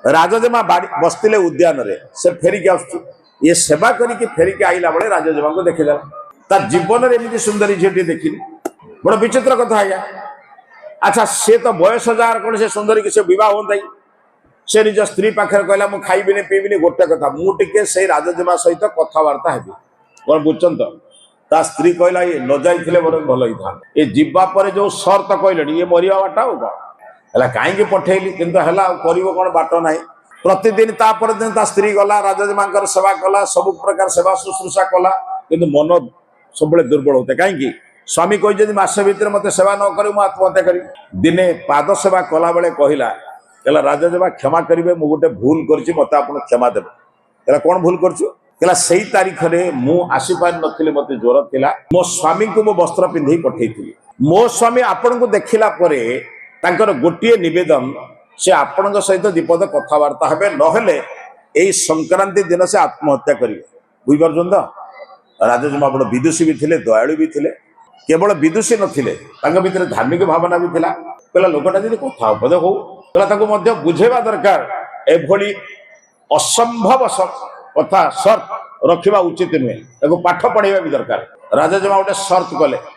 राजजेमा बसते उद्यान से फेरिक ये सेवा करके फेरिक आईला बेले राजजेमा को देखीदेला तार जीवन में एमती सुंदरी झीटी देखी बड़ विचित्र कथा आज्ञा। अच्छा सी तो बयस जार कौन से सुंदरी की से बह होता से निज स्त्री पाखे कहला मुझे खाइबी पीबी गोटे कथा मुझे से राजजेमा सहित कथबार्ता हेबी कौन बुझन तो ता स्त्री कहला ये न जाइए बर भल होता ये जीवापर जो सर्त कहले ये मरिया बाट आला कहीं पठेली किंतु है कौन बाट ना प्रतिदिन तापर दिन ता स्त्री गला राजजेमा सेवा कला सब प्रकार सेवा शुश्रूषा कला किंतु मन सब दुर्बल होते कहीं स्वामी कही मसे भितर मत सेवा न कर आत्महत्या करी दिने पाद सेवा कला बेले कहला राजजेमा क्षमा करेंगे मुझे गोटे भूल कर मत आप क्षमा देवे कौन भूल कर से तारीख में मुसीपार नी मत ज्वर था मो स्वामी को मो वस्त्र पिंधे पठेई मो स्वामी आपण को देखला गोटे नवेदन से आपण सहित दीपद कथबार्ता हे नहेले यही संक्रांति दिन से आत्महत्या करेंगे बुझीपार तो राजजेमा बड़ विदुषी भी थे दयालु भी थे केवल विदुषी नथिले भीतर धार्मिक भावना भी थिला कहला लोकटा जदि कथा उपद हो कहला बुझेबा दरकार एभली असंभव कथा शर्त रखा उचित नुहे पाठ पढ़ेबा भी दरकार राजजेमा गोटे शर्त कले